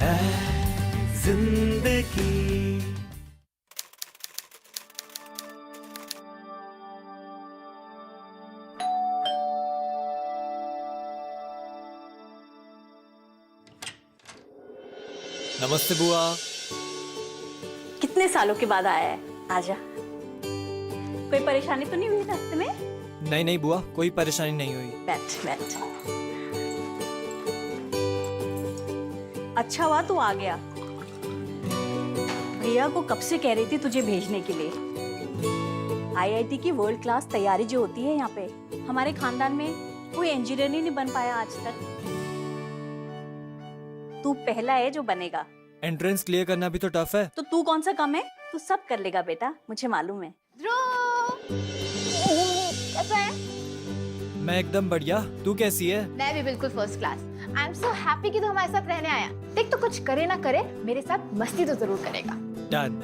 ऐ जिंदगी। नमस्ते बुआ। कितने सालों के बाद आया है, आजा। कोई परेशानी तो नहीं हुई रास्ते में? नहीं नहीं बुआ, कोई परेशानी नहीं हुई। बैठ बैठ। अच्छा हुआ तू आ गया। भैया को कब से कह रही थी तुझे भेजने के लिए। आईआईटी की वर्ल्ड क्लास तैयारी जो होती है यहाँ पे, हमारे खानदान में कोई इंजीनियर नहीं बन पाया आज तक। तू पहला है जो बनेगा। एंट्रेंस क्लियर करना भी तो टफ है। तो तू कौन सा कम है, तू सब कर लेगा बेटा, मुझे मालूम है। कैसा है? मैं एकदम बढ़िया, तू कैसी है? मैं भी बिल्कुल first class. I am so happy कि तू हमारे साथ रहने आया। देख, तो कुछ करे ना करे, मेरे साथ मस्ती तो जरूर करेगा। डन।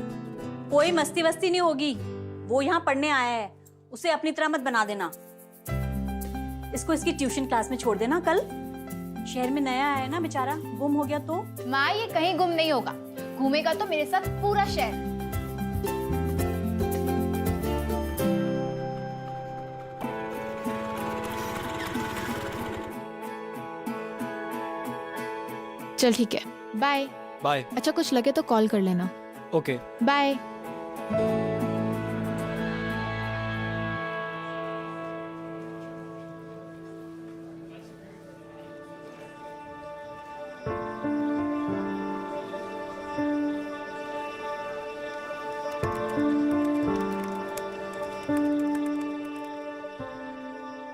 कोई मस्ती वस्ती नहीं होगी। वो यहाँ पढ़ने आया है, उसे अपनी तरह मत बना देना। इसको इसकी ट्यूशन क्लास में छोड़ देना। कल शहर में नया आया है ना बेचारा, गुम हो गया तो। माँ, ये कहीं गुम नहीं होगा, घूमेगा तो मेरे साथ पूरा शहर। चल ठीक है, बाय। बाय। अच्छा, कुछ लगे तो कॉल कर लेना। Okay bye.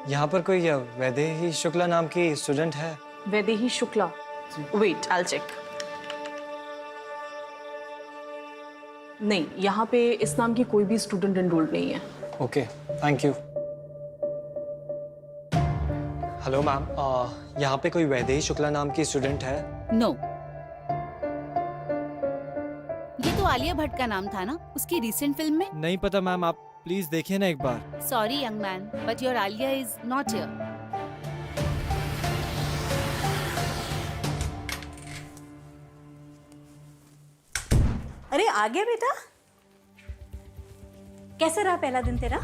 यहाँ पर कोई वैदेही शुक्ला नाम की स्टूडेंट है? Vaidehi Shukla, wait I check. नहीं, यहाँ पे इस नाम की कोई भी स्टूडेंट एनरोल्ड नहीं है। Okay, thank you. Hello ma'am, यहाँ पे कोई वैदेही शुक्ला नाम की स्टूडेंट है? नो। ये तो आलिया भट्ट का नाम था ना, उसकी रिसेंट फिल्म में। नहीं पता मैम, आप प्लीज देखिए ना एक बार। Sorry young man, but your Alia is not here. अरे आ गया बेटा। कैसा रहा पहला दिन तेरा?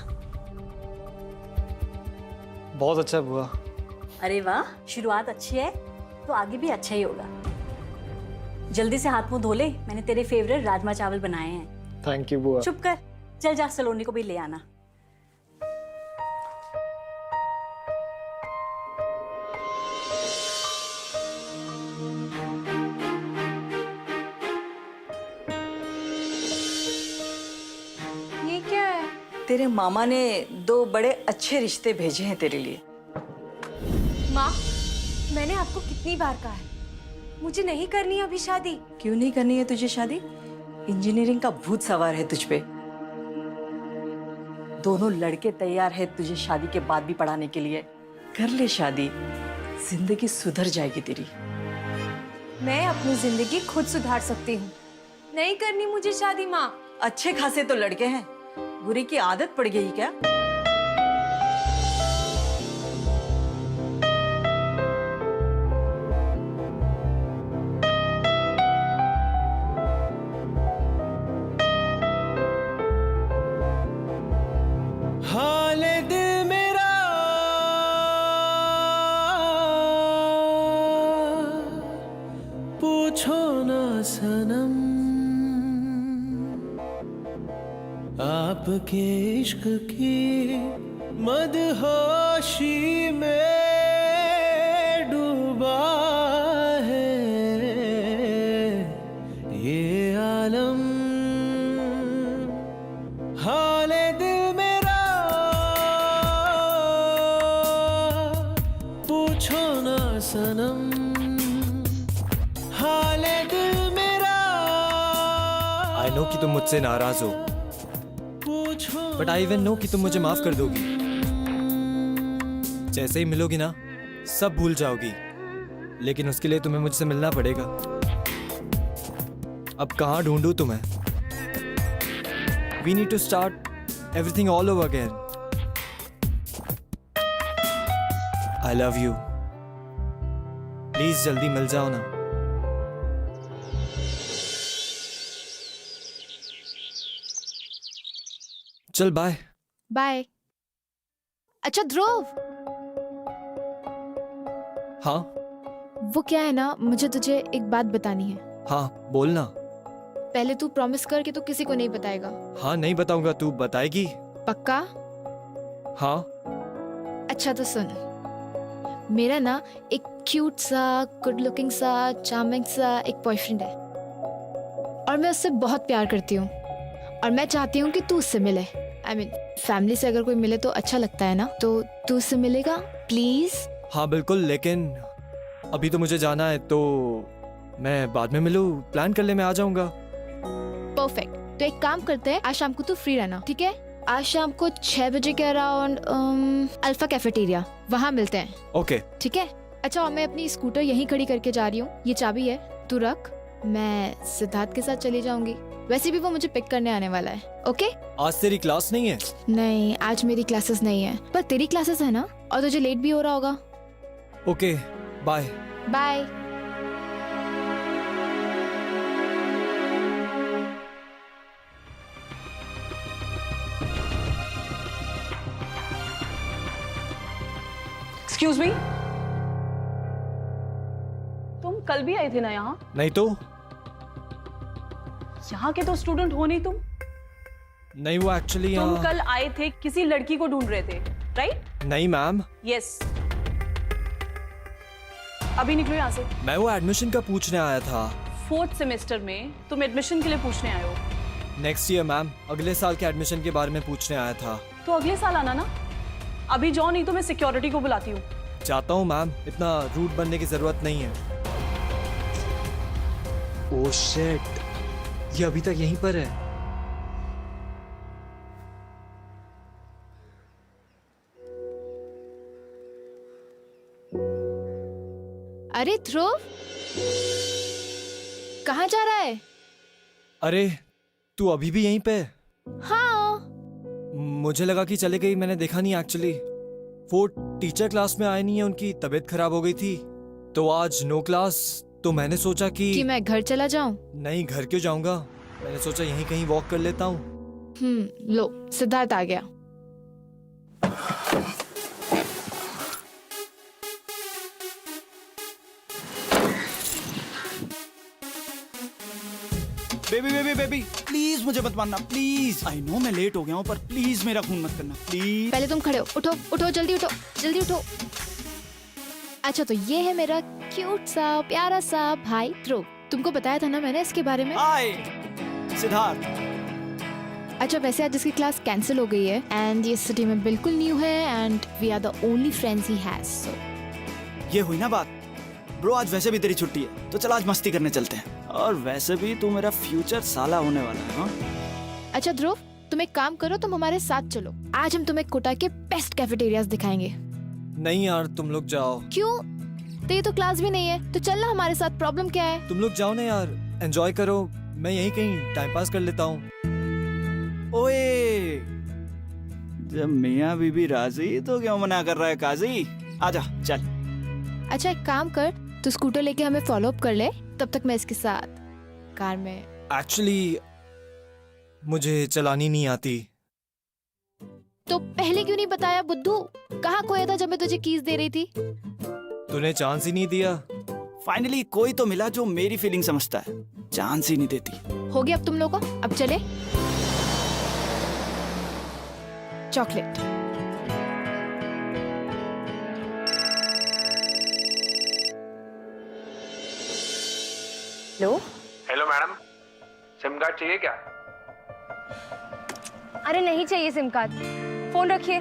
बहुत अच्छा बुआ। अरे वाह, शुरुआत अच्छी है तो आगे भी अच्छा ही होगा। जल्दी से हाथ मुंह धो ले, मैंने तेरे फेवरेट राजमा चावल बनाए हैं। थैंक यू बुआ। चुप कर, चल जा सलोनी को भी ले आना। ये क्या है? तेरे मामा ने 2 बड़े अच्छे रिश्ते भेजे हैं तेरे लिए। माँ, मैंने आपको कितनी बार कहा है, मुझे नहीं करनी अभी शादी। क्यों नहीं करनी है तुझे शादी? इंजीनियरिंग का भूत सवार है तुझ पे। दोनों लड़के तैयार है तुझे शादी के बाद भी पढ़ाने के लिए। कर ले शादी, जिंदगी सुधर जाएगी तेरी। मैं अपनी जिंदगी खुद सुधार सकती हूँ। नहीं करनी मुझे शादी माँ। अच्छे खासे तो लड़के हैं, बुरी की आदत पड़ गई क्या? हाले दिल मेरा पूछो ना सनम, आपके इश्क की मदहोशी में डूबा है ये आलम। हाले दिल मेरा पूछो ना सनम, हाले दिल मेरा। आई नो कि तुम मुझसे नाराज हो, बट आई इवन नो कि तुम मुझे माफ कर दोगी। जैसे ही मिलोगी ना, सब भूल जाओगी, लेकिन उसके लिए तुम्हें मुझसे मिलना पड़ेगा। अब कहाँ ढूंढूं तुम्हें? We need to start everything all over again. I love you. Please जल्दी मिल जाओ ना। चल बाय। बाय। अच्छा ध्रुव, हाँ वो क्या है ना, मुझे तुझे एक बात बतानी है। हाँ बोलना। पहले तू प्रॉमिस कर कि तू किसी को नहीं बताएगा। हाँ नहीं बताऊंगा, तू बताएगी? पक्का? हाँ। अच्छा तो सुन, मेरा ना एक क्यूट सा, गुड लुकिंग सा, चार्मिंग सा एक बॉयफ्रेंड है और मैं उससे बहुत प्यार करती हूँ और मैं चाहती हूँ कि तू उससे मिले। I mean, फैमिली से अगर कोई मिले तो अच्छा लगता है ना, तो तू उससे मिलेगा प्लीज? हाँ बिल्कुल, लेकिन अभी तो मुझे जाना है, तो मैं बाद में मिलूँ, प्लान कर ले, मैं आ जाऊंगा। परफेक्ट। तो एक काम करते हैं, आज शाम को तू फ्री रहना, ठीक है? आज शाम को 6 बजे के अराउंड अल्फा कैफेटेरिया, वहाँ मिलते हैं। ओके ठीक है। अच्छा, और मैं अपनी स्कूटर यहीं खड़ी करके जा रही हूँ, ये चाबी है, तू रख। मैं सिद्धार्थ के साथ चली जाऊंगी, वैसे भी वो मुझे पिक करने आने वाला है। ओके? आज तेरी क्लास नहीं है? नहीं, आज मेरी क्लासेस नहीं है, पर तेरी क्लासेस है ना, और तुझे लेट भी हो रहा होगा। Okay bye. Bye. Excuse me, तुम कल भी आए थे ना यहाँ? नहीं तो? यहाँ के तो स्टूडेंट हो नहीं तुम। नहीं वो एक्चुअली तुम यहाँ। कल आए थे, किसी लड़की को ढूंढ रहे थे, राइट? नहीं मैम। यस। अभी निकलो यहाँ से। मैं वो एडमिशन का पूछने आया था। 4th सेमेस्टर में तुम एडमिशन के लिए पूछने आए हो? नेक्स्ट ईयर मैम, अगले साल के एडमिशन के बारे में पूछने आया था। तो अगले साल आना ना। अभी जाओ, नहीं तो मैं सिक्योरिटी को बुलाती हूँ। चाहता हूँ मैम, इतना रूड बनने की जरूरत नहीं है। ओह शिट, ये अभी तक यहीं पर है। अरे ध्रुव, कहाँ जा रहा है? अरे तू अभी भी यहीं पे? हाँ। मुझे लगा कि चले गई, मैंने देखा नहीं एक्चुअली। वो टीचर क्लास में आए नहीं है, उनकी तबीयत खराब हो गई थी, तो आज नो क्लास। तो मैंने सोचा कि मैं घर चला जाऊं? नहीं, घर क्यों जाऊंगा, मैंने सोचा यहीं कहीं वॉक कर लेता हूँ। लो सिद्धार्थ आ गया। बेबी बेबी बेबी प्लीज मुझे मत मारना, प्लीज। आई नो मैं लेट हो गया हूँ, पर प्लीज मेरा खून मत करना, प्लीज। पहले तुम खड़े हो, उठो उठो, जल्दी उठो, जल्दी उठो। अच्छा, तो ये है मेरा क्यूट सा प्यारा सा भाई ध्रुव। तुमको बताया था ना मैंने इसके बारे में। हाय सिद्धार्थ। अच्छा, वैसे आज इसकी क्लास कैंसिल हो गई है एंड ये सिटी में बिल्कुल न्यू है and we are the only friends he has. So ये हुई ना बात। ब्रो आज वैसे भी तेरी छुट्टी है, तो चल आज मस्ती करने चलते हैं। और वैसे भी तू मेरा फ्यूचर साला होने वाला है। हाँ? अच्छा ध्रुव, तुम एक काम करो, तुम हमारे साथ चलो। आज हम तुम्हें कोटा के बेस्ट कैफेटेरियाज दिखाएंगे। नहीं यार, तुम लोग जाओ। क्यों? तो ये तो क्लास भी नहीं है, तो चल ना हमारे साथ, प्रॉब्लम क्या है? तुम लोग जाओ ना यार, एंजॉय करो, मैं यहीं कहीं टाइम पास कर लेता हूँ। ओए, जब मियाँ बीबी राजी तो क्यों मना कर रहा है काजी? आजा चल। अच्छा एक काम कर, तू स्कूटर लेके हमें फॉलो अप कर ले, तब तक मैं इसके साथ कार में। एक्चुअली मुझे चलानी नहीं आती। तो पहले क्यों नहीं बताया बुद्धू? कहाँ खोया था जब मैं तुझे कीज दे रही थी? तूने चांस ही नहीं दिया। फाइनली कोई तो मिला जो मेरी फीलिंग समझता है, चांस ही नहीं देती। हो गया अब तुम लोगों को, अब चले। Chocolate. Hello. Hello madam, SIM card चाहिए क्या? अरे नहीं चाहिए सिम कार्ड, फोन रखिए।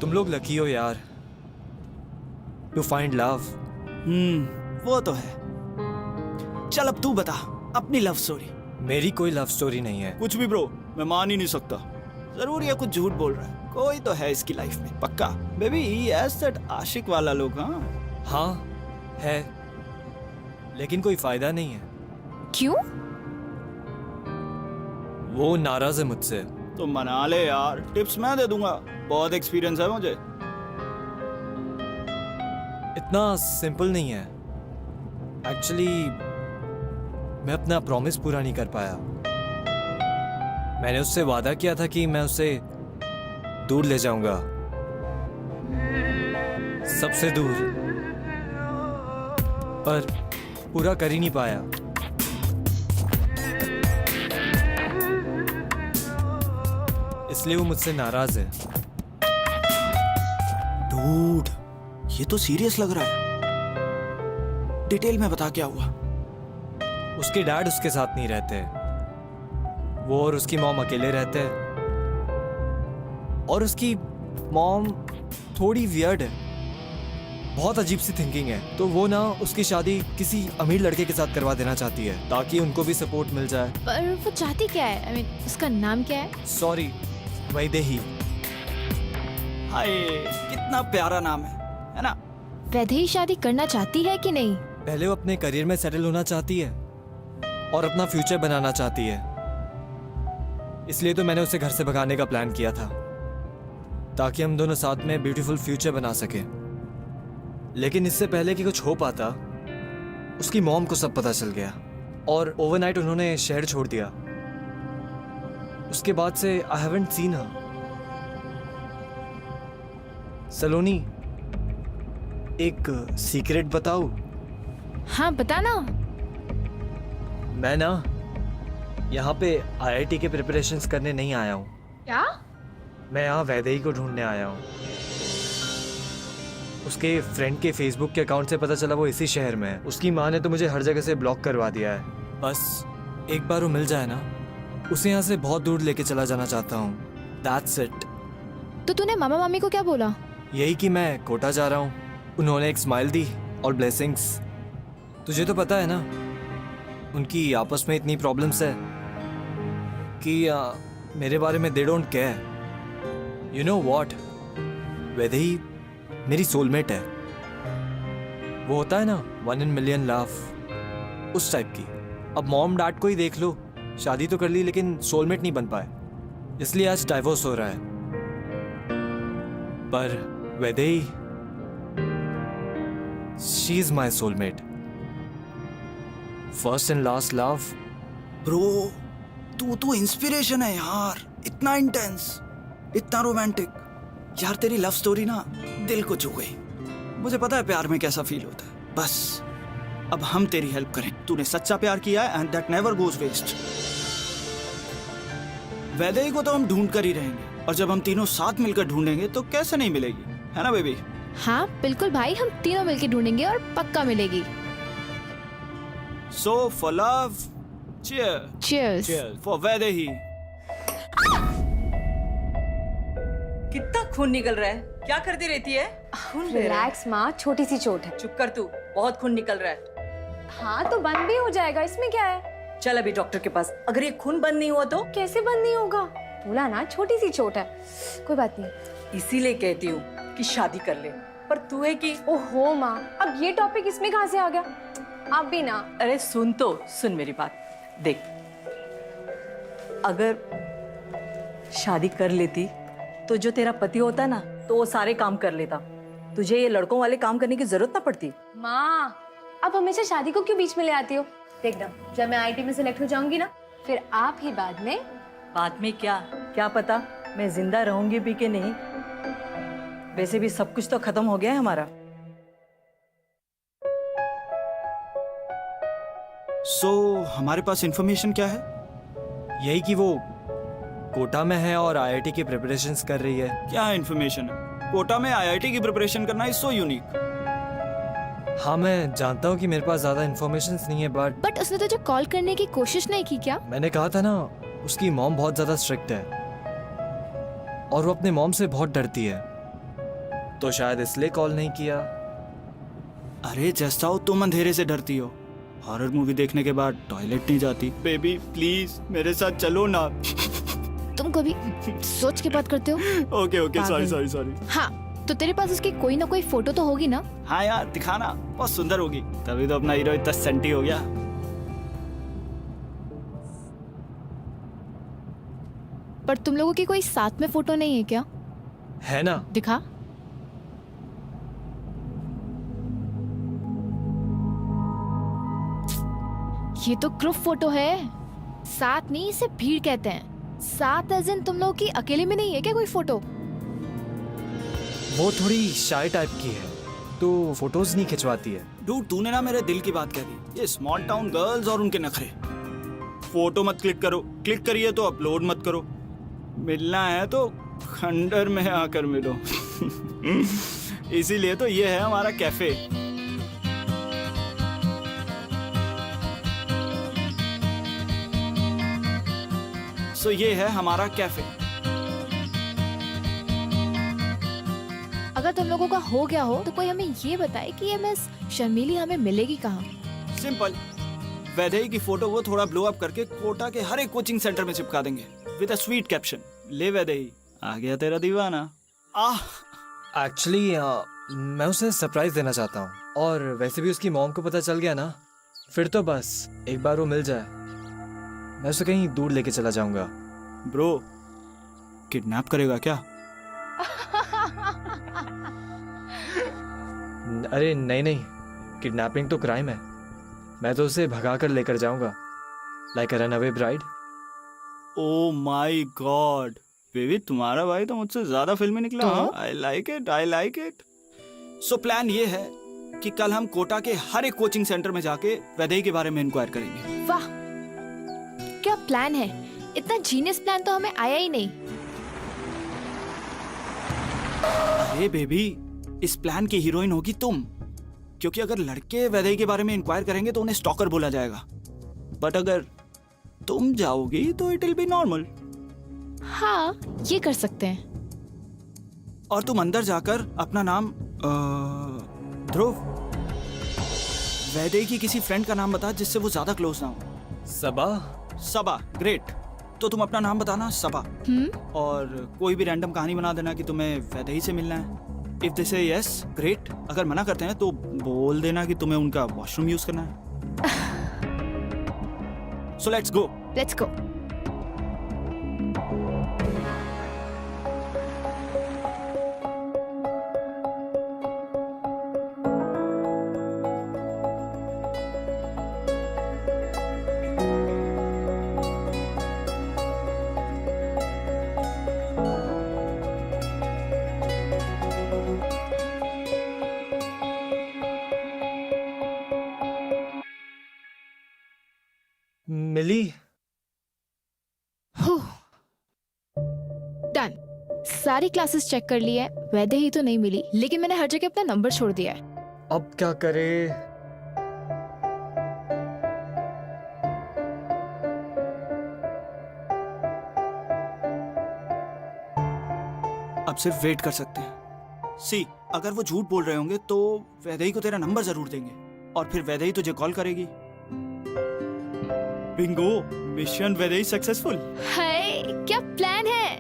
तुम लोग लकी हो यार, टू फाइंड लव। वो तो है। चल अब तू बता अपनी लव स्टोरी। मेरी कोई लव स्टोरी नहीं है। कुछ भी ब्रो, मैं मान ही नहीं सकता। जरूर ये कुछ झूठ बोल रहा है। कोई तो है इसकी लाइफ में पक्का। बेबी एज दैट आशिक वाला लोग। हाँ हाँ है, लेकिन कोई फायदा नहीं है। क्यों? वो नाराज है मुझसे। तो मना ले यार, टिप्स मैं दे दूंगा, बहुत एक्सपीरियंस है मुझे। इतना सिंपल नहीं है। एक्चुअली मैं अपना प्रॉमिस पूरा नहीं कर पाया। मैंने उससे वादा किया था कि मैं उसे दूर ले जाऊंगा, सबसे दूर, पर पूरा कर ही नहीं पाया। इसलिए वो मुझसे नाराज है। डूड, ये तो सीरियस लग रहा है। डिटेल में बता क्या हुआ। उसके डैड उसके साथ नहीं रहते, वो और उसकी मॉम अकेले रहते हैं। और उसकी मॉम थोड़ी वियर्ड है, बहुत अजीब सी थिंकिंग है। तो वो ना उसकी शादी किसी अमीर लड़के के साथ करवा देना चाहती है ताकि उनको भी सपोर्ट मिल जाए। पर वो चाहती क्या है? I mean, उसका नाम क्या है? सॉरी, वैदेही। हाय, कितना प्यारा नाम है ना? वैदेही शादी करना चाहती है कि नहीं? पहले वो अपने करियर में सेटल होना चाहती है और अपना फ्यूचर बनाना चाहती है। इसलिए तो मैंने उसे घर से भगाने का प्लान किया था ताकि हम दोनों साथ में ब्यूटीफुल फ्यूचर बना सके। लेकिन इससे पहले कि कुछ हो पाता, उसकी मॉम को सब पता चल गया और ओवरनाइट उन्होंने शहर छोड़ दिया। उसके बाद से आई हैवंट सीन हर। सलोनी, एक सीक्रेट बताऊं? हाँ बताना। मैं ना यहाँ पे आईआईटी के प्रिपरेशंस करने नहीं आया हूँ। क्या? मैं यहाँ वैदेही को ढूंढने आया हूँ। उसके फ्रेंड के फेसबुक के अकाउंट से पता चला वो इसी शहर में है। उसकी माँ ने तो मुझे हर जगह से ब्लॉक करवा दिया है। बस एक बार वो मिल जाए ना, उसे यहाँ से बहुत दूर लेके चला जाना चाहता हूँ। That's it। तो तूने मामा मामी को क्या बोला? यही कि मैं कोटा जा रहा हूँ। उन्होंने एक स्माइल दी और ब्लेसिंग्स। तुझे तो पता है ना, उनकी आपस में इतनी प्रॉब्लम्स है कि मेरे बारे में they don't care. You know what, Vaidehi मेरी सोलमेट है। वो होता है ना 1 in million लव, उस टाइप की। अब मॉम डैड को ही देख लो, शादी तो कर ली लेकिन सोलमेट नहीं बन पाए, इसलिए आज डाइवोर्स हो रहा है। पर Vaidehi, she is my soulmate, first and last love. Bro, तू तो इंस्पिरेशन है यार। इतना इंटेंस, इतना रोमांटिक। यार तेरी लव स्टोरी ना दिल को छू गई। मुझे पता है प्यार में कैसा फील होता है। बस अब हम तेरी हेल्प करें। तूने सच्चा प्यार किया है and that never goes waste. Vaidehi को तो हम ढूंढ कर ही रहेंगे, और जब हम तीनों साथ मिलकर ढूंढेंगे तो कैसे नहीं मिलेगी, है ना बेबी? हाँ बिल्कुल भाई, हम तीनों मिलके ढूंढेंगे और पक्का मिलेगी। So for love, cheer. Cheers। Cheer for Vaidehi. कितना खून निकल रहा है, क्या करती रहती है? खून बह रहा है। रिलैक्स माँ, छोटी सी चोट है। चुप कर तू, बहुत खून निकल रहा है। हाँ तो बंद भी हो जाएगा, इसमें क्या है? चल अभी डॉक्टर के पास। अगर ये खून बंद नहीं हुआ तो? कैसे बंद नहीं होगा? बोला ना छोटी सी चोट है, कोई बात नहीं। इसीलिए कहती हूँ कि शादी कर ले, पर तू है कि ओहो माँ, अब ये टॉपिक इसमें कहाँ से आ गया? आप भी ना। अरे सुन तो सुन मेरी बात। देख, अगर शादी कर लेती तो जो तेरा पति होता ना, तो वो सारे काम कर लेता। तुझे ये लड़कों वाले काम करने की जरूरत ना पड़ती। माँ, अब हमेशा शादी को क्यों बीच में ले आती हो? देखना, जब मैं आईटी में सिलेक्ट हो जाऊंगी ना, फिर आप ही बाद में क्या पता मैं जिंदा रहूंगी भी कि नहीं। वैसे भी सब कुछ तो खत्म हो गया है हमारा। सो हमारे पास इंफॉर्मेशन क्या है? यही कि वो कोटा में है और आईआईटी की प्रिपरेशंस कर रही है। क्या इंफॉर्मेशन है? कोटा में आईआईटी की प्रिपरेशन करना इज सो यूनिक। हाँ मैं जानता हूँ कि मेरे पास ज्यादा इन्फॉर्मेशन नहीं है, बट उसने तुझे कॉल करने की कोशिश नहीं की क्या? मैंने कहा था ना, उसकी मॉम बहुत ज्यादा स्ट्रिक्ट है और वो अपने मॉम से बहुत डरती है, तो शायद इसलिए कॉल नहीं किया। अरे जस्ट हाउ तुम अंधेरे से डरती हो, हॉरर मूवी देखने के बाद टॉयलेट नहीं जाती। बेबी प्लीज मेरे साथ चलो ना। तुम कभी सोच के बात करते हो? ओके ओके सॉरी पागल। Sorry sorry. हाँ, तो तेरे पास उसकी कोई ना कोई फोटो तो होगी ना? हाँ यार दिखाना, बहुत सुंदर होगी, तभी तो अपना हीरो इतना सेंटी हो गया। पर तुम लोगों की कोई साथ में फोटो नहीं है क्या? है ना? दिखा। ये तो ग्रुप फोटो है, साथ नहीं, इसे भीड़ कहते हैं। साथ एज इन तुम लोगों की अकेले में नहीं है क्या कोई फोटो? वो थोड़ी शाय टाइप की है तो फोटोज नहीं खिंचवाती है। डूड तूने ना मेरे दिल की बात कह दी। ये स्मॉल टाउन गर्ल्स और उनके नखरे। फोटो मत क्लिक करो, क्लिक करिए तो अपलोड मत करो। मिलना है तो खंडर में आकर मिलो। इसीलिए तो ये है हमारा कैफे। सो ये है हमारा कैफे। अगर तुम लोगों का हो गया हो तो कोई हमें ये बताए कि ये मिस शर्मीली हमें मिलेगी कहाँ? सिंपल, वैदेही की फोटो को थोड़ा ब्लो अप करके कोटा के हर एक कोचिंग सेंटर में चिपका देंगे विद अ स्वीट कैप्शन, ले वैदेही आ गया तेरा दीवाना। एक्चुअली मैं उसे सरप्राइज देना चाहता हूँ, और वैसे भी उसकी मॉम को पता चल गया ना, फिर तो बस एक बार वो मिल जाए मैं उसे कहीं दूर लेके चला जाऊंगा। ब्रो किडनैप करेगा क्या? अरे नहीं नहीं, किडनैपिंग तो क्राइम है। मैं तो उसे भगा कर लेकर जाऊंगा, like a runaway bride. Oh my God baby, तुम्हारा भाई तो मुझसे ज्यादा फिल्मी निकला। I like it, I like it. So plan ये है कि कल हम कोटा के हर एक कोचिंग सेंटर में जाके वैदेही के बारे में इंक्वायर करेंगे। वाह, क्या प्लान है! इतना जीनियस प्लान तो हमें आया ही नहीं। अरे बेबी, इस प्लान की हीरोइन होगी तुम, क्योंकि अगर लड़के वैदेही के बारे में इंक्वायर करेंगे तो उन्हें स्टॉकर बोला जाएगा, बट अगर तुम जाओगी तो इट विल बी नॉर्मल। हाँ, ये कर सकते हैं। और तुम अंदर जाकर अपना नाम ध्रुव, वैदेही की किसी फ्रेंड का नाम बता जिससे वो ज्यादा क्लोज ना हो। सबा? सबा, ग्रेट। तो तुम अपना नाम बताना, सबा। और कोई भी रैंडम कहानी बना देना कि तुम्हें वैदेही से मिलना है। इफ दे से यस, ग्रेट। अगर मना करते हैं तो बोल देना कि तुम्हें उनका वॉशरूम यूज करना है। So let's go. Let's go. मिली? डन। सारी क्लासेस चेक कर ली है, वैदेही तो नहीं मिली, लेकिन मैंने हर जगह अपना नंबर छोड़ दिया है। अब क्या करे? अब सिर्फ वेट कर सकते हैं। सी, अगर वो झूठ बोल रहे होंगे तो वैदेही को तेरा नंबर जरूर देंगे और फिर वैदेही तुझे कॉल करेगी। Bingo, mission Vaidehi successful. Hi, क्या प्लान है!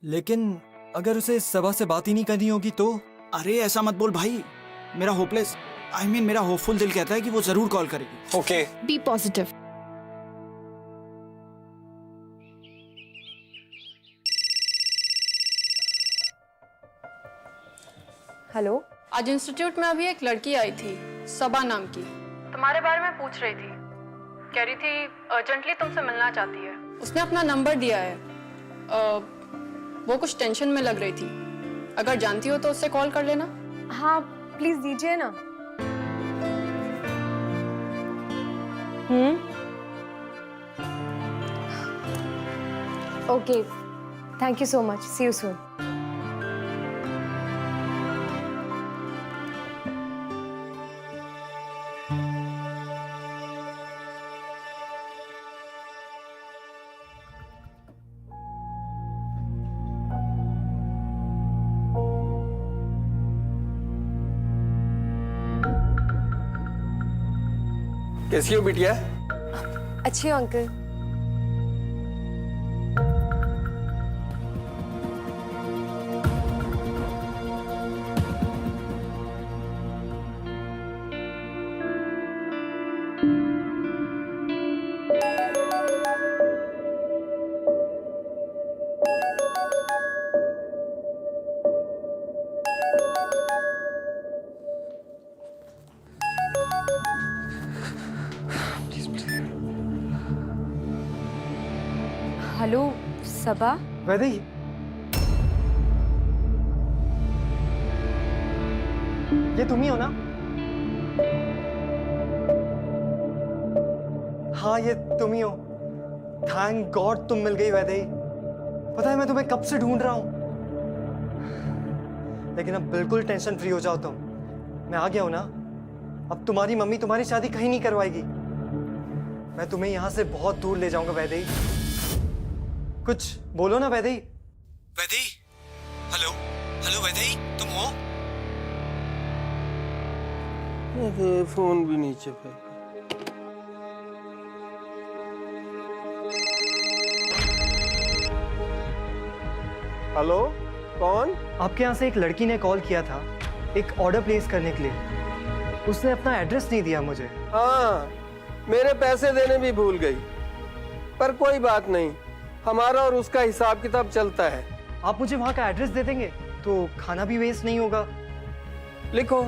लेकिन अगर उसे सबा से बात ही नहीं करनी होगी तो? अरे ऐसा मत बोल भाई, मेरा होपलेस मेरा होपफुल दिल कहता है कि वो जरूर कॉल करेगी। ओके। Be positive. हेलो, आज इंस्टीट्यूट में अभी एक लड़की आई थी, सबा नाम की। तुम्हारे बारे में पूछ रही थी, कह रही थी अर्जेंटली तुमसे मिलना चाहती है। उसने अपना नंबर दिया है। वो कुछ टेंशन में लग रही थी, अगर जानती हो तो उससे कॉल कर लेना। हाँ प्लीज दीजिए ना। Okay, thank you so much, see you soon. कैसी हो बिटिया? अच्छी हो अंकल। हेलो सबा। वैदेही, ये तुम ही हो ना? हाँ, ये तुम ही हो। थैंक गॉड तुम मिल गई वैदेही। पता है मैं तुम्हें कब से ढूंढ रहा हूं। लेकिन अब बिल्कुल टेंशन फ्री हो जाओ तुम। मैं आ गया हूं ना। अब तुम्हारी मम्मी तुम्हारी शादी कहीं नहीं करवाएगी। मैं तुम्हें यहां से बहुत दूर ले जाऊंगा वैदेही। कुछ बोलो ना वैदेही। वैदेही, हेलो हेलो वैदेही, तुम हो? फोन भी नीचे फेंका। हेलो, कौन? आपके यहाँ से एक लड़की ने कॉल किया था एक ऑर्डर प्लेस करने के लिए। उसने अपना एड्रेस नहीं दिया मुझे। हाँ, मेरे पैसे देने भी भूल गई। पर कोई बात नहीं, हमारा और उसका हिसाब किताब चलता है। आप मुझे वहाँ का एड्रेस दे देंगे तो खाना भी वेस्ट नहीं होगा। लिखो।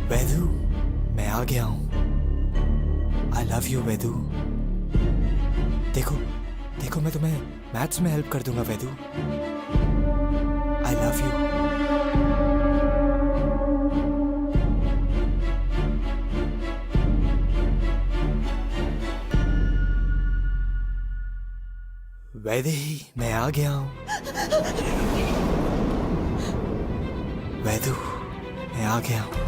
वैदू, मैं आ गया हूँ। I love you Vaidu. देखो देखो, मैं तुम्हें मैथ्स में हेल्प कर दूंगा Vaidu. I love you. Vaidehi, मैं आ गया हूँ। वैदू, मैं आ गया हूँ।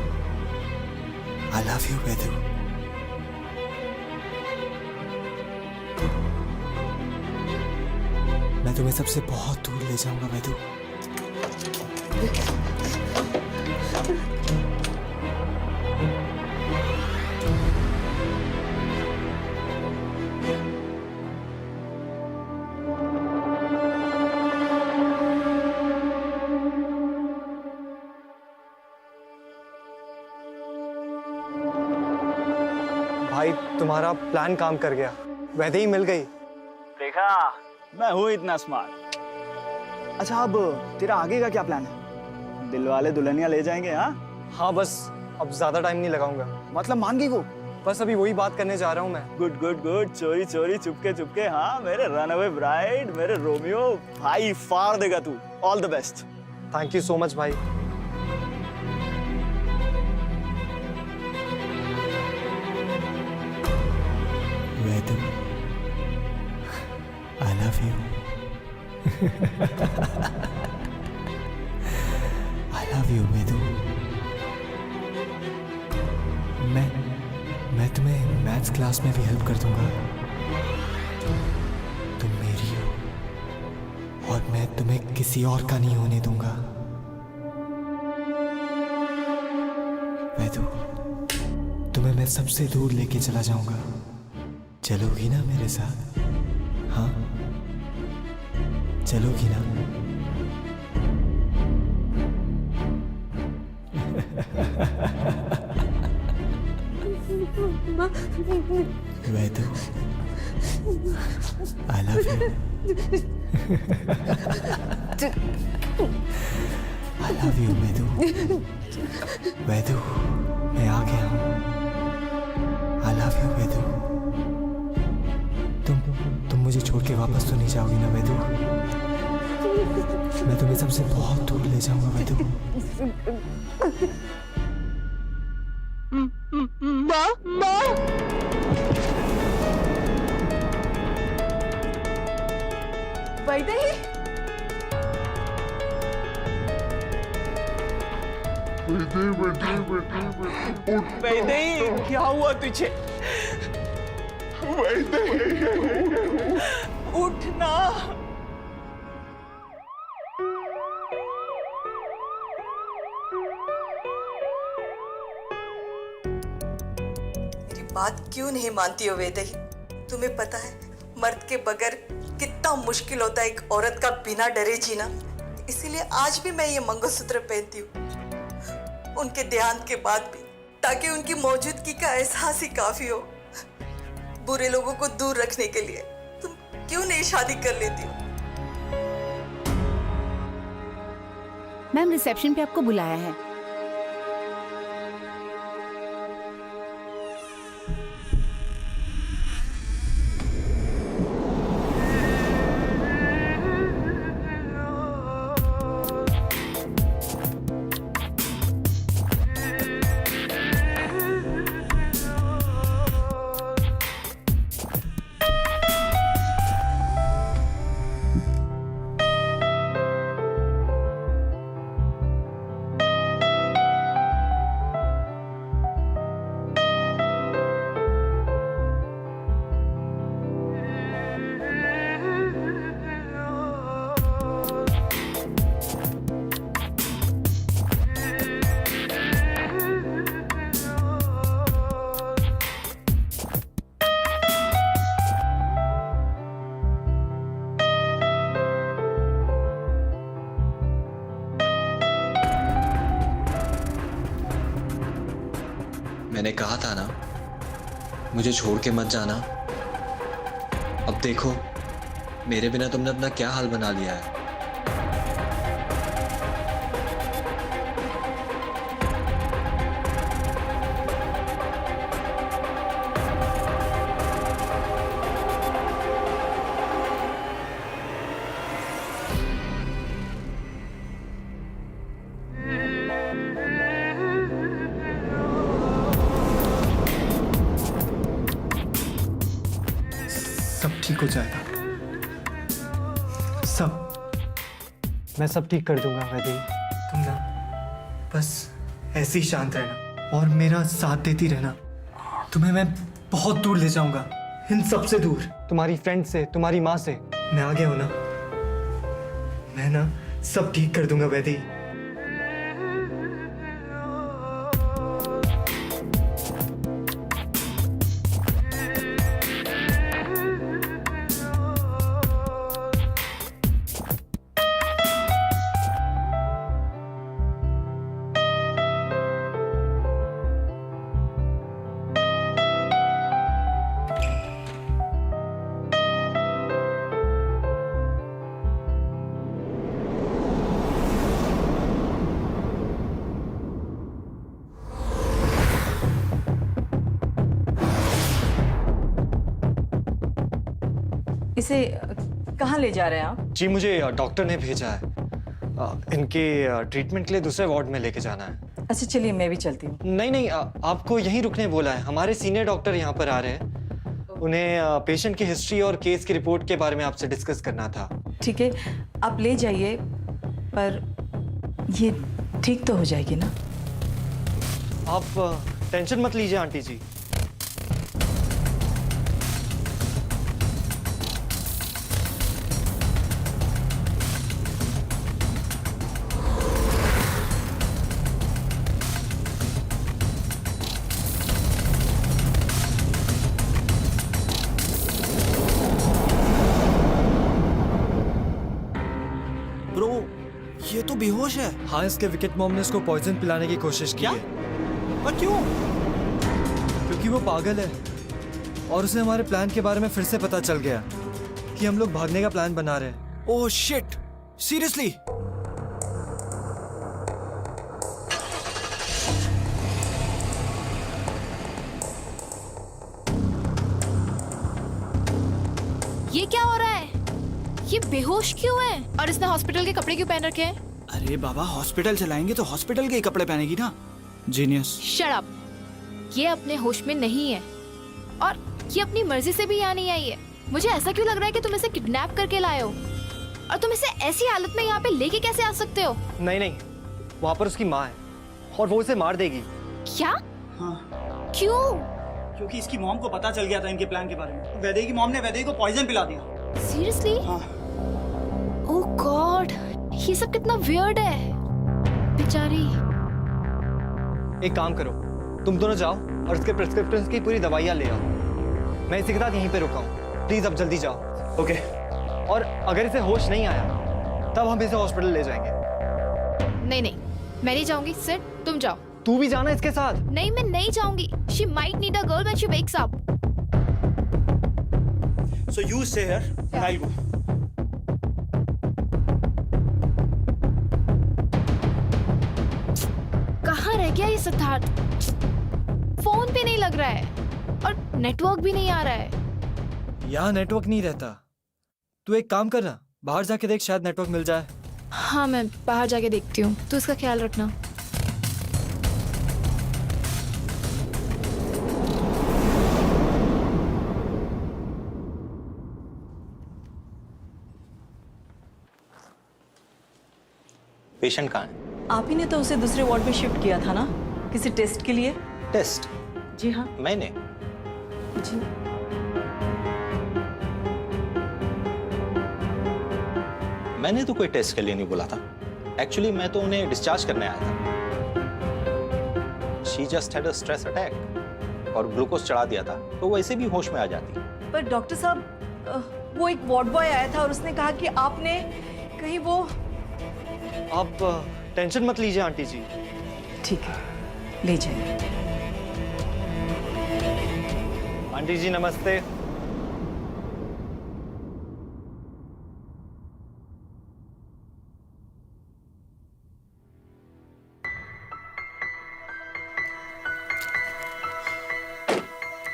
I love you, वैदू। मैं तुम्हें सबसे बहुत दूर ले जाऊंगा वैदू। भाई, तुम्हारा प्लान काम कर गया। वैदेही मिल गई। देखा, मैं हूँ इतना स्मार्ट। अच्छा, अब तेरा आगे का क्या प्लान है? दिलवाले दुल्हनिया ले जाएंगे? हाँ, बस अब ज्यादा टाइम नहीं लगाऊंगा। मतलब मान गई वो? बस अभी वही बात करने जा रहा हूँ मैं। गुड गुड गुड, चोरी चोरी चुपके चुपके। हाँ, मेरे रनअवे ब्राइड, मेरे रोमियो भाई, फाड़ देगा तू। All the best. Thank you so much भाई। वैदू, I love you। I love you वैदू। मैं तुम्हें मैथ्स क्लास में भी हेल्प कर दूंगा। तुम मेरी हो और मैं तुम्हें किसी और का नहीं होने दूंगा। वैदू, तुम्हें मैं सबसे दूर लेके चला जाऊंगा। चलोगी ना मेरे साथ? हाँ, चलोगी ना? Vaidu, I love you. I love you Vedu. Vedu, मैं आ गया हूँ। I love you Vedu. तुम मुझे छोड़ के वापस तो नहीं जाओगी ना वेदू? मैं तुम्हें सबसे बहुत दूर ले जाऊंगा वेदू। वैदेही, वैदेही, क्या हुआ तुझे? उठना। मेरी बात क्यों नहीं मानती हो वैदेही? तुम्हें पता है मर्द के बगैर कितना मुश्किल होता है एक औरत का बिना डरे जीना। इसीलिए आज भी मैं ये मंगलसूत्र पहनती हूँ, उनके देहांत के बाद भी, ताकि उनकी मौजूदगी का एहसास ही काफी हो बुरे लोगों को दूर रखने के लिए। तुम क्यों नहीं शादी कर लेती हो? मैम रिसेप्शन पे आपको बुलाया है। मैंने कहा था ना, मुझे छोड़ के मत जाना। अब देखो, मेरे बिना तुमने अपना क्या हाल बना लिया है। सब ठीक हो जाएगा, सब। मैं सब ठीक कर दूंगा वैदेही। तुम ना बस ऐसे ही शांत रहना और मेरा साथ देती रहना। तुम्हें मैं बहुत दूर ले जाऊंगा, इन सब से दूर, तुम्हारी फ्रेंड से, तुम्हारी माँ से। मैं आ गया हूं ना, मैं ना सब ठीक कर दूंगा वैदेही। इसे कहाँ ले जा रहे हैं आप? जी मुझे डॉक्टर ने भेजा है, इनके ट्रीटमेंट के लिए दूसरे वार्ड में लेके जाना है। अच्छा चलिए, मैं भी चलती हूँ। नहीं नहीं, आपको यहीं रुकने बोला है। हमारे सीनियर डॉक्टर यहाँ पर आ रहे हैं, उन्हें पेशेंट की हिस्ट्री और केस की रिपोर्ट के बारे में आपसे डिस्कस करना था। ठीक है, आप ले जाइए, पर ये ठीक तो हो जाएगी ना? आप टेंशन मत लीजिए आंटी जी। ब्रो, ये तो बेहोश है। हाँ, इसके विकेट मॉम ने उसको पॉइजन पिलाने की कोशिश की क्या? है। पर क्यों? क्योंकि वो पागल है। और उसे हमारे प्लान के बारे में फिर से पता चल गया कि हम लोग भागने का प्लान बना रहे हैं। Oh shit, seriously? ये क्या हो रहा है? ये बेहोश क्यों है? और इसने हॉस्पिटल के कपड़े क्यों पहन रखे हैं? अरे बाबा, हॉस्पिटल चलाएंगे तो हॉस्पिटल के ही कपड़े पहनेगी ना। जीनियस। Shut up. ये अपने होश में नहीं है और ये अपनी मर्जी से भी यहाँ नहीं आई है। मुझे ऐसा क्यों लग रहा है कि तुम इसे किडनैप करके लाए हो और तुम इसे ऐसी हालत में यहाँ पे लेके कैसे आ सकते हो? नहीं नहीं, वहाँ पर उसकी माँ है और वो उसे मार देगी। क्या? हाँ, क्यों? क्योंकि इसकी मॉम को पता चल गया था इनके प्लान के बारे में। वैदेही की मॉम ने वैदेही को पॉइजन पिला दिया। सीरियसली? हाँ। ओह गॉड, ये सब कितना वियर्ड है। बेचारी। एक काम करो, तुम दोनों जाओ और उसके प्रिस्क्रिप्शंस की पूरी दवाइयाँ ले आओ। मैं इसी के साथ यहीं पे रुका हूँ। प्लीज अब जल्दी जाओ। ओके। और अगर इसे होश नहीं आया तब हम इसे हॉस्पिटल ले जाएंगे। नहीं नहीं, मैं नहीं जाऊंगी। सिड, तुम जाओ। तू भी जाना इसके साथ। नहीं, मैं नहीं जाऊंगी। She might need a girl when she wakes up. So you stay here and I'll go. कहाँ रह गया ये सिद्धार्थ? फोन भी नहीं लग रहा है और नेटवर्क भी नहीं आ रहा है। यहाँ नेटवर्क नहीं रहता। तू एक काम करना, बाहर जाके देख, शायद नेटवर्क मिल जाए। हाँ, मैं बाहर जाके देखती हूँ। तो इसका ख्याल रखना। पेशेंट कहाँ है? आप ही ने तो उसे दूसरे वार्ड में शिफ्ट किया था ना, किसी टेस्ट के लिए? टेस्ट? जी हाँ। मैंने? जी। मैंने तो कोई टेस्ट के लिए नहीं बोला था। एक्चुअली मैं तो उन्हें डिस्चार्ज करने आया था। She just had a stress attack और ग्लूकोज चढ़ा दिया था, तो वैसे भी होश में आ जाती। पर डॉक्टर साहब, वो एक वार्ड बॉय आया था और उसने कहा कि आपने कहीं वो। आप टेंशन मत लीजिए आंटी जी। ठीक है, ले जाइए। आंटी जी नमस्ते।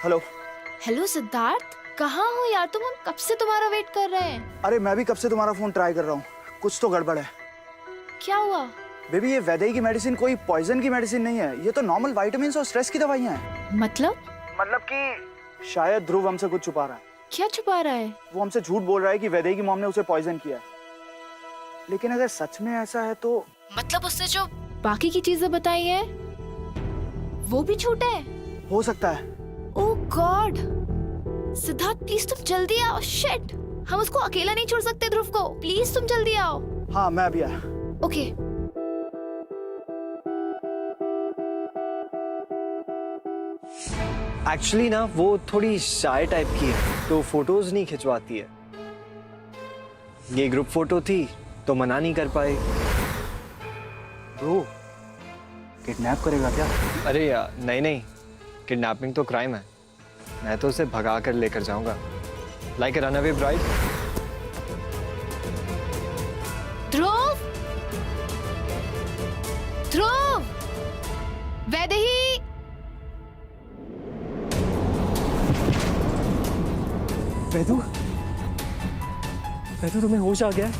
हेलो। हेलो सिद्धार्थ, कहाँ हो यार तुम? हम कब से तुम्हारा वेट कर रहे हैं। अरे मैं भी कब से तुम्हारा फोन ट्राई कर रहा हूँ। कुछ तो गड़बड़ है। क्या हुआ? बेबी, ये वैदेही की मेडिसिन कोई पॉइजन की मेडिसिन नहीं है। ये तो नॉर्मल विटामिन्स और स्ट्रेस की दवाइयाँ हैं। मतलब कि शायद ध्रुव हमसे कुछ छुपा रहा है। क्या छुपा रहा है? वो हमसे झूठ बोल रहा है कि वैदेही की मॉम ने उसे पॉइजन किया है। लेकिन अगर सच में ऐसा है तो मतलब उसने जो बाकी की चीजें बताई है वो भी झूठ है? हो सकता है। ओह गॉड, सिद्धार्थ प्लीज तुम जल्दी आओ। शिट, हम उसको अकेला नहीं छोड़ सकते ध्रुव को। प्लीज तुम जल्दी आओ। हाँ, मैं अभी आया। ओके। एक्चुअली ना वो थोड़ी शाय टाइप की है, तो फोटोज नहीं खिंचवाती है। ये ग्रुप फोटो थी तो मना नहीं कर पाए। ब्रो, किडनैप करेगा क्या? अरे यार नहीं नहीं, किडनैपिंग तो क्राइम है। मैं तो उसे भगा कर लेकर जाऊंगा, लाइक अ रनअवे ब्राइड। ध्रुव, ध्रुव, वैदेही। वैदू, वैदू तुम्हें होश आ गया है?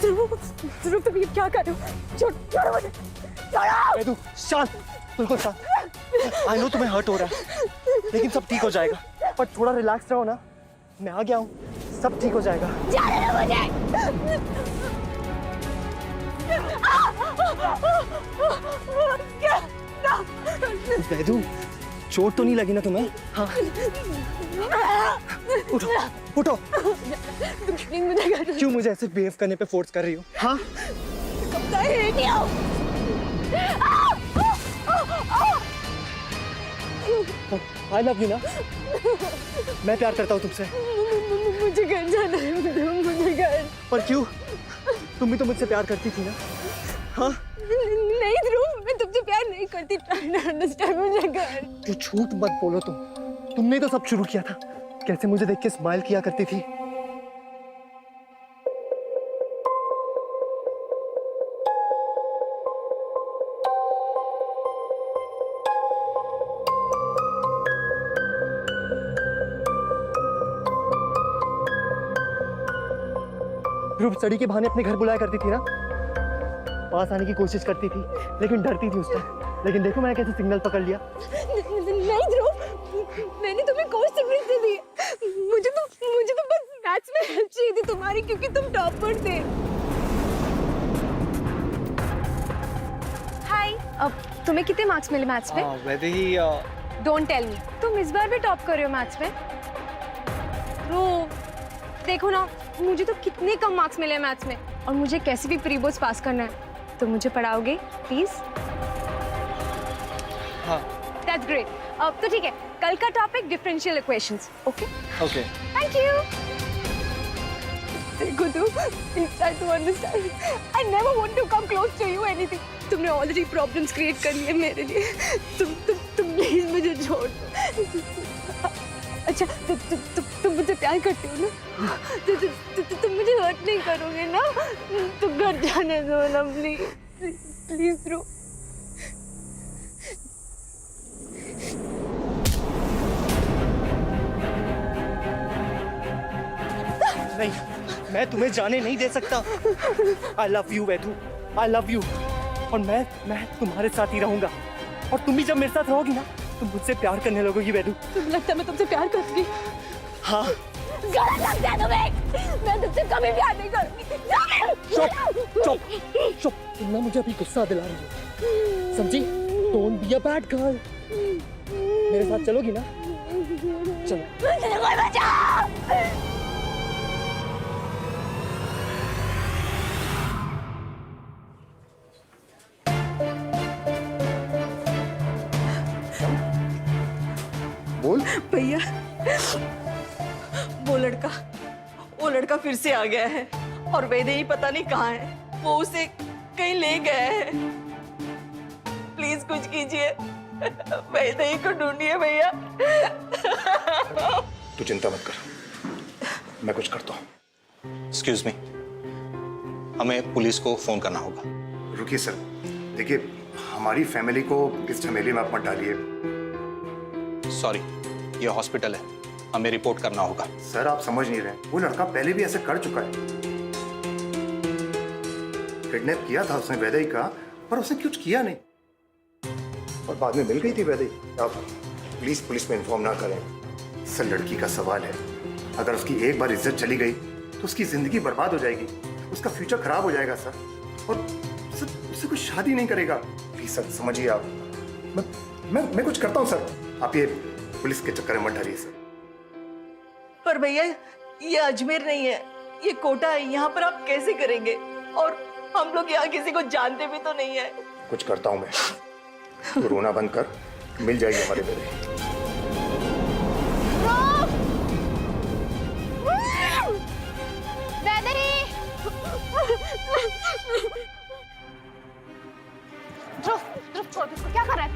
ध्रुव, तुम ये क्या कर रहे हो? छोड़ो मुझे। वैदू शांत, बिल्कुल शांत। आई नो तुम्हें हर्ट हो रहा है, लेकिन सब ठीक हो जाएगा। पर थोड़ा रिलैक्स रहो ना, मैं आ गया हूँ, सब ठीक हो जाएगा। जाने दो मुझे। वैदू, चोट तो नहीं लगी ना तुम्हें? हाँ। उठो, उठो। क्यों मुझे ऐसे बिहेव करने पे फोर्स कर रही हो? हाँ? I love you ना? मैं प्यार करता हूँ तुमसे। मुझे घर जाना है, मुझे घर। पर क्यों? तुम भी तो मुझसे प्यार करती थी ना? हाँ? नहीं ध्रुव, मैं तुमसे प्यार नहीं करती, try to understand मुझे कर। तू झूठ मत बोलो तुमने तो सब शुरू किया था। कैसे मुझे देख के स्माइल किया करती थी। ग्रुप स्टडी के बहाने अपने घर बुलाया करती थी ना, पास आने की कोशिश करती थी लेकिन डरती थी उस टाइम। लेकिन देखो मैंने कैसे सिग्नल पकड़ लिया। नहीं ध्रुव, मैंने तुम्हें कोई सिगरेट नहीं दी। मुझे तो बस मैथ्स में हेल्प चाहिए थी तुम्हारी, क्योंकि तुम टॉपर थे। हाय, अब तुम्हें कितने मार्क्स मिले मैथ्स में? वैसे ही डोंट टेल मी, तुम इस बार भी टॉप कर रहे हो मैथ्स में। ध्रुव देखो ना, मुझे तो कितने कम मार्क्स मिले मैथ्स में, और मुझे कैसे भी प्री बोर्ड्स पास करना है। तो मुझे पढ़ाओगे प्लीज? हाँ। That's great. अब तो ठीक है, कल का topic differential equations. Okay okay, thank you. देखो तुम instead to understand, I never want to come close to you anything. तुमने ऑलरेडी प्रॉब्लम्स क्रिएट कर लिए मेरे लिए। तुम प्लीज मुझे छोड़ दो। अच्छा, तुम मुझे प्यार करते हो ना? तुम मुझे हर्ट नहीं करोगे ना? तुम घर जाने दो ना प्लीज, प्लीज ब्रो। नहीं, मैं तुम्हें जाने नहीं दे सकता। I love you Vaidu, I love you. और मैं तुम्हारे साथ ही रहूंगा। और तुम भी जब मेरे साथ रहोगी ना, तुम मुझसे प्यार करने लगोगी वैदू। तुम्हें लगता है मैं तुमसे प्यार करती? हाँ। गलत लगता है तुम्हें। मैं तुमसे कभी प्यार नहीं करूंगी। चुप। तुम ना मुझे अभी गुस्सा दिला रही हो, समझी? Don't be a bad girl. मेरे साथ चलोगी ना? चलो। कोई बचाओ। बोल भैया, वो लड़का फिर से आ गया है और वैदेही पता नहीं कहाँ है। वो उसे कहीं ले गया है। प्लीज कुछ कीजिए, वैदेही को ढूंढिए भैया। तू चिंता मत कर, मैं कुछ करता हूँ। एक्सक्यूज मी, हमें पुलिस को फोन करना होगा। रुकिए सर, देखिए हमारी फैमिली को इस झमेले में आप मत डालिए। सॉरी, ये हॉस्पिटल है, हमें रिपोर्ट करना होगा। सर आप समझ नहीं रहे, वो लड़का पहले भी ऐसे कर चुका है। किडनैप किया था उसने वैदेही का, पर उसने कुछ किया नहीं और बाद में मिल गई थी वैदेही। आप प्लीज पुलिस में इन्फॉर्म ना करें। सर लड़की का सवाल है, अगर उसकी एक बार इज्जत चली गई तो उसकी जिंदगी बर्बाद हो जाएगी, उसका फ्यूचर खराब हो जाएगा सर। और सर उससे कोई शादी नहीं करेगा। प्लीज सर समझिए आप। मैं कुछ करता हूँ सर, आप ये पुलिस के चक्कर में मत डालिए सर। पर भैया ये अजमेर नहीं है, ये कोटा है। यहाँ पर आप कैसे करेंगे? और हम लोग यहाँ किसी को जानते भी तो नहीं है। कुछ करता हूँ मैं, तो रोना बंद कर, मिल जाएगी हमारे बेटे। क्या कर रहा है?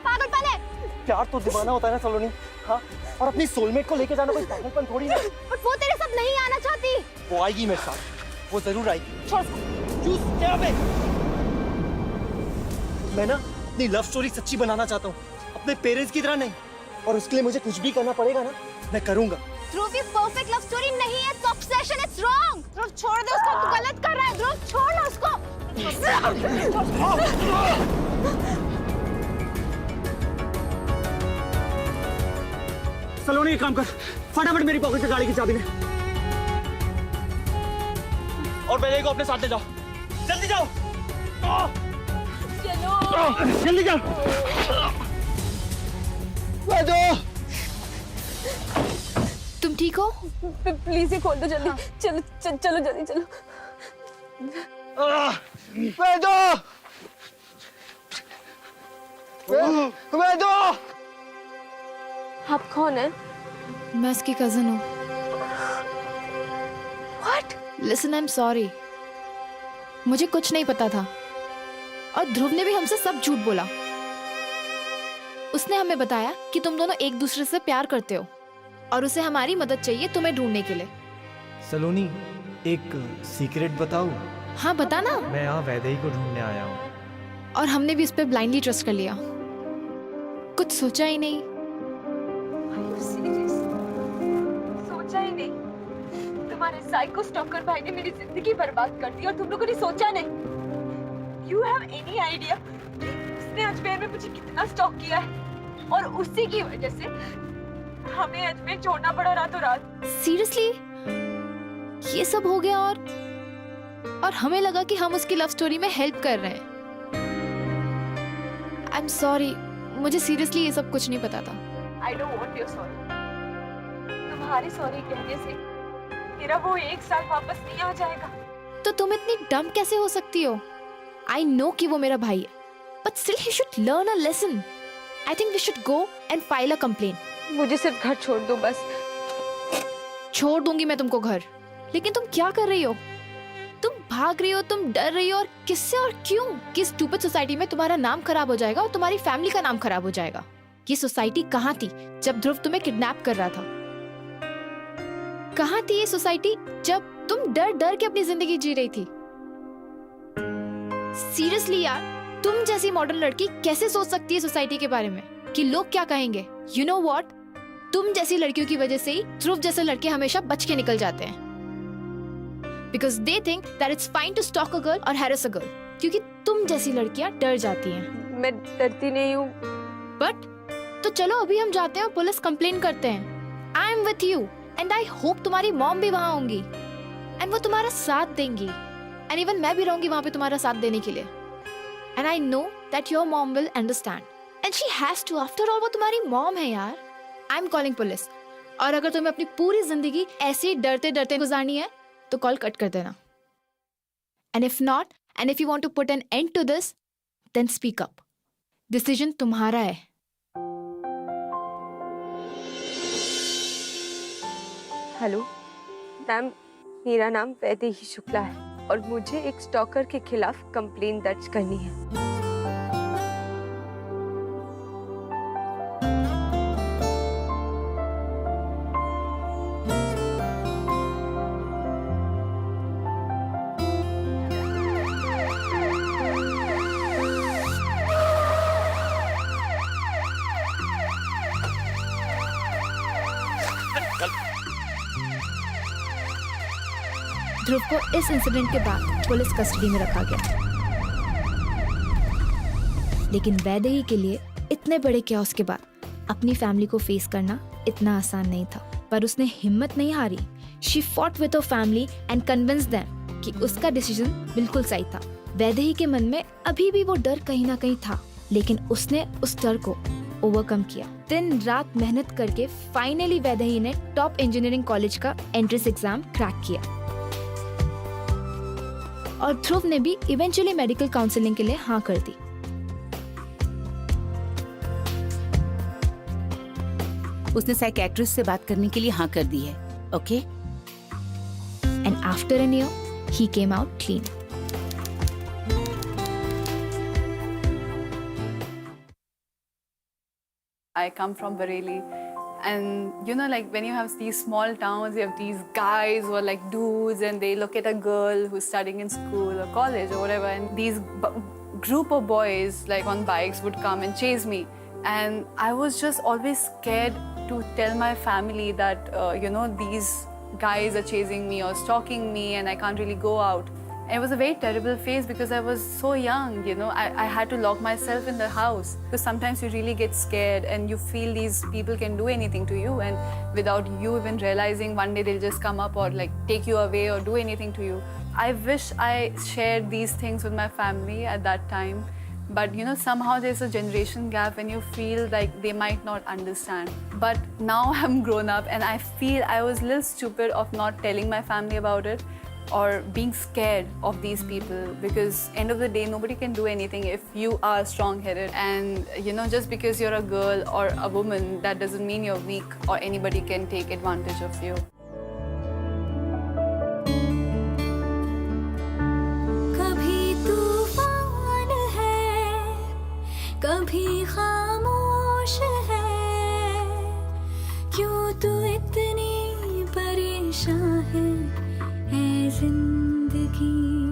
पागल पन है। प्यार तो दीवाना होता है ना सलोनी। हाँ, और अपनी सोलमेट को लेके जाना कोई पागलपन थोड़ी ना। बट वो तेरे साथ नहीं आना चाहती। वो आएगी मेरे साथ, वो जरूर आएगी। छोड़। मैं ना अपनी लव स्टोरी सच्ची बनाना चाहता हूँ, अपने पेरेंट्स की तरह नहीं। और उसके लिए मुझे कुछ भी करना पड़ेगा ना, मैं करूंगा। ध्रुव, ये परफेक्ट लव स्टोरी नहीं है, इट्स ऑब्सेशन, इट्स रॉन्ग। ध्रुव छोड़ दे उसको, तू गलत कर रहा है। ध्रुव छोड़ ना उसको। सलोनी एक काम कर, फटाफट मेरी पॉकेट से गाड़ी की चाबी ले और वैदेही को अपने साथ ले जाओ। जल्दी जाओ। चलो जल्दी जाओ। वैदेही, तुम ठीक हो? प्लीज ये खोल दो जल्दी। चलो चलो जल्दी चलो। वैदेही, आप कौन है? मैं इसकी कजन हूँ। What? Listen, I am sorry, मुझे कुछ नहीं पता था और ध्रुव ने भी हमसे सब झूठ बोला। उसने हमें बताया कि तुम दोनों एक दूसरे से प्यार करते हो और उसे हमारी मदद चाहिए तुम्हें ढूंढने के लिए। सलोनी, एक सीक्रेट बताऊं? हाँ बता ना। मैं यहाँ वैदेही को ढूंढने आया हूँ। और हमने भी इस पे ब्लाइंडली ट्रस्ट कर लिया, कुछ सोचा ही नहीं। सोचा ही नहीं? तुम्हारे साइको स्टॉकर भाई ने मेरी जिंदगी बर्बाद कर दी और तुम लोगों ने सोचा नहीं? You have any idea उसने अजमेर में मुझे कितना स्टॉक किया है और उसी की वजह से हमें अजमेर छोड़ना पड़ा रातों रात। सीरियसली ये सब हो गया और हमें लगा कि हम उसकी लव स्टोरी में हेल्प कर रहे हैं। आई एम सॉरी, मुझे सीरियसली ये सब कुछ नहीं पता था। I don't want your sorry। तुम्हारी सॉरी कहने से मेरा वो 1 साल वापस नहीं आ जाएगा। तो तुम इतनी डम कैसे हो सकती हो? आई नो कि वो मेरा भाई है, but still he should learn a lesson. I think we should go and file a complaint. मुझे सिर्फ घर छोड़ दो बस। छोड़ दूंगी मैं तुमको घर, लेकिन तुम क्या कर रही हो? तुम भाग रही हो, तुम डर रही हो, और किससे और क्यों? किस स्टूपिड सोसाइटी में तुम्हारा नाम खराब हो जाएगा और तुम्हारी फैमिली का नाम खराब हो जाएगा। ये सोसाइटी कहाँ थी जब ध्रुव तुम्हें किडनैप कर रहा था? कहाँ थी ये सोसाइटी जब तुम डर डर के अपनी जिंदगी जी रही थी? सीरियसली यार, तुम जैसी मॉडर्न लड़की कैसे सोच सकती है सोसाइटी के बारे में कि लोग क्या कहेंगे? यू नो व्हाट, तुम जैसी लड़कियों की वजह से ही ध्रुव जैसे लड़के हमेशा बच के निकल जाते हैं। Because they think that it's fine to stalk a girl or harass a girl, क्योंकि तुम जैसी लड़कियां डर जाती हैं। मैं डरती नहीं हूँ। बट तो चलो अभी हम जाते हैं और पुलिस कंप्लेन करते हैं। I am with you and I hope तुम्हारी मॉम भी वहाँ होंगी एंड वो तुम्हारा साथ देंगी, एंड इवन मैं भी रहूंगी वहाँ पे तुम्हारा साथ देने के लिए। And I know that your mom will understand and she has to. After all वो तुम्हारी मॉम है यार। आई एम कॉलिंग पुलिस, और अगर तुम्हें अपनी पूरी जिंदगी ऐसे ही डरते डरते गुजारनी है तो कॉल कट कर देना। And if not, and if you want to put an end to this, then speak up. Decision तुम्हारा है। हेलो मैम, मेरा नाम वैदेही शुक्ला है और मुझे एक स्टॉकर के खिलाफ कंप्लेन दर्ज करनी है। ध्रुव को इस इंसिडेंट के बाद पुलिस कस्टडी में रखा गया, लेकिन वैदेही के लिए इतने बड़े क्योस के बाद अपनी फैमिली को फेस करना इतना आसान नहीं था। पर उसने हिम्मत नहीं हारी। She fought with her family and convinced them कि उसका डिसीजन बिल्कुल सही था। वैदेही के मन में अभी भी वो डर कहीं ना कहीं था, लेकिन उसने उस डर को ओवरकम किया। दिन रात मेहनत करके फाइनली वैदेही ने टॉप इंजीनियरिंग कॉलेज का एंट्रेंस एग्जाम क्रैक किया, और ध्रुव ने भी इवेंचुअली मेडिकल काउंसलिंग के लिए हाँ कर दी। उसने साइकेट्रिस्ट से बात करने के लिए हाँ कर दी है। Okay? And after an year he came out clean. I come from Bareilly, and you know, like when you have these small towns, you have these guys who are like dudes, and they look at a girl who's studying in school or college or whatever, and these group of boys like on bikes would come and chase me, and I was just always scared to tell my family that you know, these guys are chasing me or stalking me, and I can't really go out. It was a very terrible phase because I was so young, you know. I had to lock myself in the house because sometimes you really get scared and you feel these people can do anything to you, and without you even realizing, one day they'll just come up or like take you away or do anything to you. I wish I shared these things with my family at that time, but you know, somehow there's a generation gap when you feel like they might not understand. But now I'm grown up and I feel I was a little stupid of not telling my family about it or being scared of these people, because end of the day nobody can do anything if you are strong-headed, and you know, just because you're a girl or a woman, that doesn't mean you're weak or anybody can take advantage of you. कभी तूफान है, कभी खामोश तू इतनी परेशान है जिंदगी